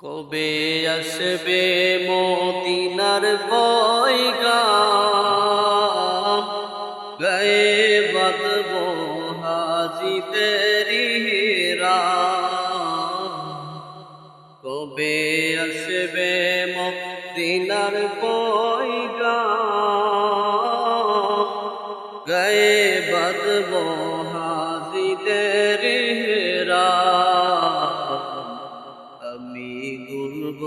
কবে আসবে মদিনার পয়গাম, গায়ে বাঁধব হাজিদের হিরাম। কবে আসবে মদিনার পয়গাম, গায়ে বাঁধব হাজিদের হিরাম। আমি ঘুরব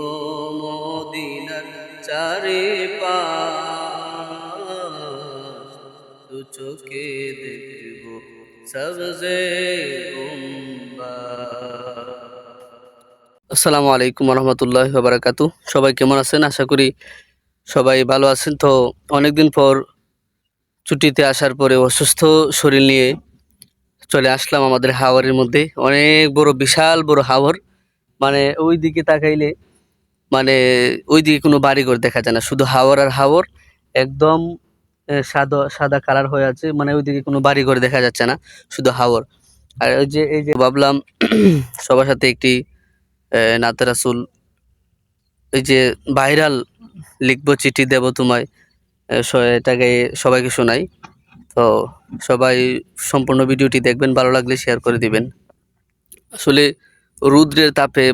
মদিনার চারিপাশ, দু চোখে দেখব সবজে গুম্বাদ। আসসালামু আলাইকুম রহমতুল্লাহি ওয়া বারাকাতুহু। সবাই কেমন আছেন? আশা করি সবাই ভালো আছেন। তো অনেকদিন পর ছুটিতে আসার পরে অসুস্থ শরীর নিয়ে চলে আসলাম আমাদের হাওরের মধ্যে। অনেক বড়, বিশাল বড় হাওর। মানে ওই দিকে তাকাইলে ওই দিকে কোনো বাড়িঘর দেখা যায় না, শুধু হাওর আর হাওর। একদম সাদা সাদা কালার হয়ে আছে, মানে ওইদিকে কোনো বাড়িঘর দেখা যাচ্ছে না, শুধু হাওর। আর এই যে ভাবলাম সবার সাথে একটি নাতে রাসূল, এই যে ভাইরাল লিখবো, চিঠি দেব তোমায়, এটাকে সবাইকে শোনাই। তো সবাই সম্পূর্ণ ভিডিওটি দেখবেন, ভালো লাগলে শেয়ার করে দিবেন। আসলে রৌদ্রের তাপে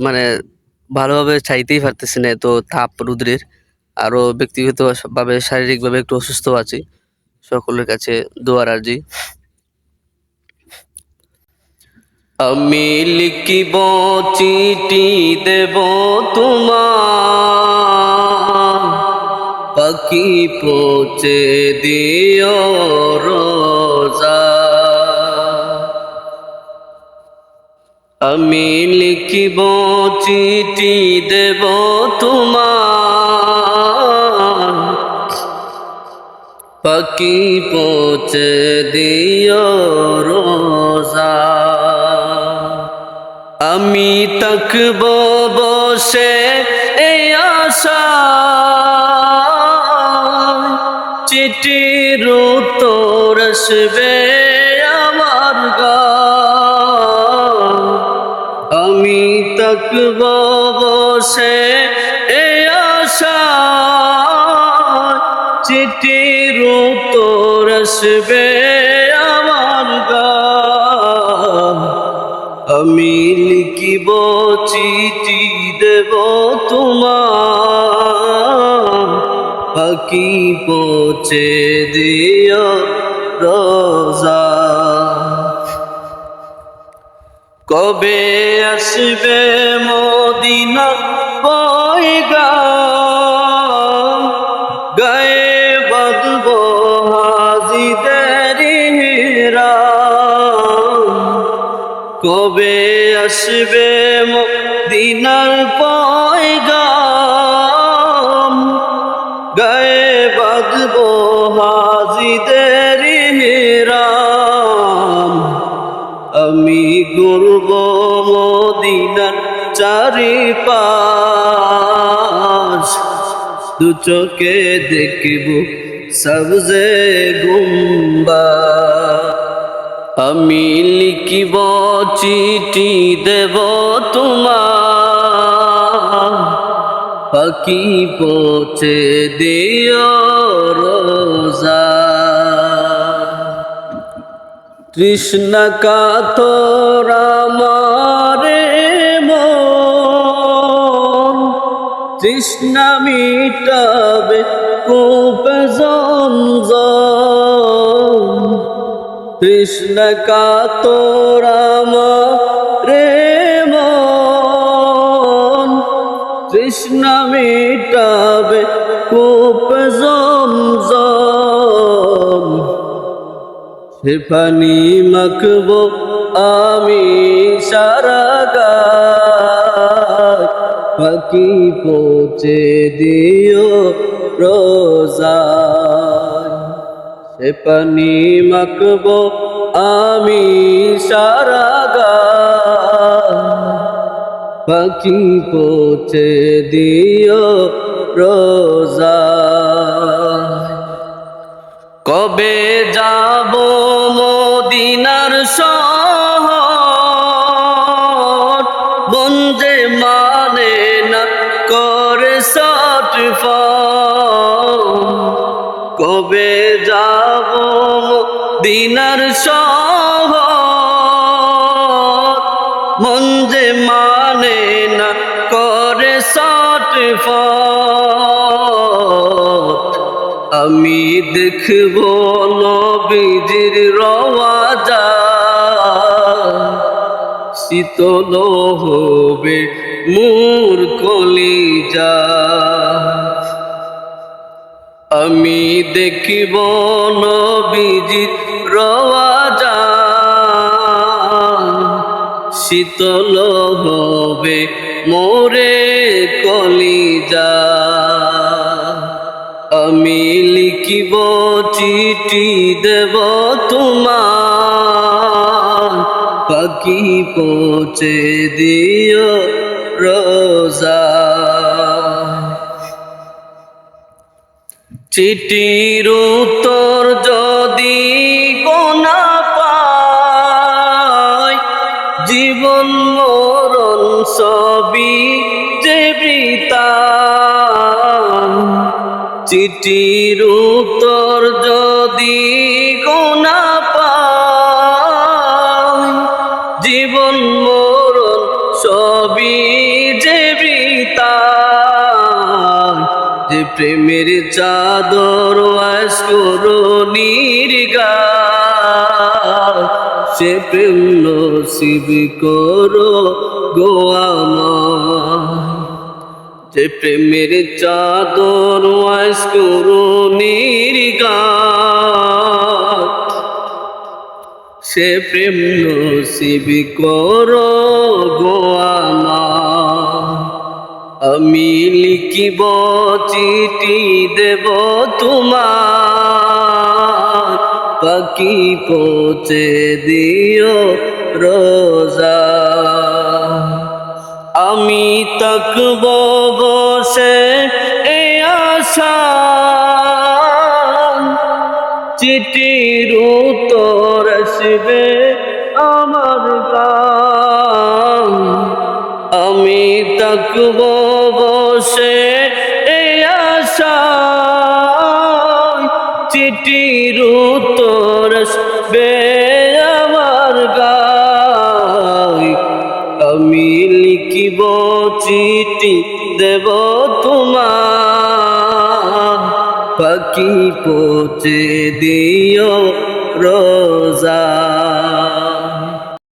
ভালোভাবে চাইতেই পারতেছি না, এত তাপ রৌদ্রের। আরো ব্যক্তিগতভাবে শারীরিকভাবে একটু অসুস্থ আছি। সকলের কাছে দোয়ার আরজি। আমি লিখিব চিঠি দেব তোমার, পাখি পৌঁছে দিও রোজা। আমি লিখিব চিঠি দেব তোমার, পাখি পৌঁছে দিও রোজা। আমি থাকব বসে এই আশায়, চিঠির উত্তর আসবে আমার গায়। আমি থাকব বসে এই আশায়, চিঠির উত্তর আসবে আমার গায়। আমি লিখিব চিঠি দেব তোমার, পাখি পৌঁছে দিও রোজা। কবে আসবে মদিনার পয়গাম, গায়ে বাঁধব হাজিদের হিরাম। কবে আসবে মদিনার পয়গাম, গায়ে বাঁধব হাজিদের হিরাম। আমি ঘুরব মদিনার চারিপাশ, দু চোখে দেখব সবজে গুম্বাদ। আমি লিখিব চিঠি দেব তোমার, পাখি পৌঁছে দিও রোজা। তৃষ্ণা কাতর আমারে মন, তৃষ্ণা মিটাবে কূপ জমজম। তৃষ্ণা কাতর আমারে মন, তৃষ্ণা মিটাবে কূপ জমজম। সে পানি মাখব আমি সারা গায়, পাখি পৌঁছে দিও রোজায়। সে পানি মাখব আমি সারা গায়, পাখি পৌঁছে দিও রোজায়। কবে যাব মদিনার শহর, মন যে মানে না কবে যাব দিনার শহর, মন যে মানে না করে ছটফট। আমি দেখব নবীজির রওজা, শীতল হবে মোর কলিজা। আমি দেখিব নবীজির রওজা, শীতল হবে মোরে কলিজা। আমি লিখিব চিঠি দেব তোমার, পাখি পৌঁছে দিও রোজা। চিঠির উত্তর যদি গোনা পাই, জীবন মরণ সবই যে বৃথা। চিঠির উত্তর যদি গোনা পাই, জীবন মরণ সবই যে বৃথা। যে প্রেমের চাদর আশকরণীর গায়, সে প্রেম নসিব করো গো আমায়। যে প্রেমের চাদর আশকরণীর গায়, সে প্রেম নসিব করো গো আমায়। আমি লিখিব চিঠি দেব তোমার, পাখি পৌঁছে দিও রোজা। আমি তাকব বসে এ আশা, চিঠির উত্তর আসবে আমার গান। আমি তাকব বসে এ আশা, চিঠির উত্তর আসবে আমার গায়। আমি লিখিব চিঠি দেব তোমার, পাখি পৌঁছে দিও রোজা।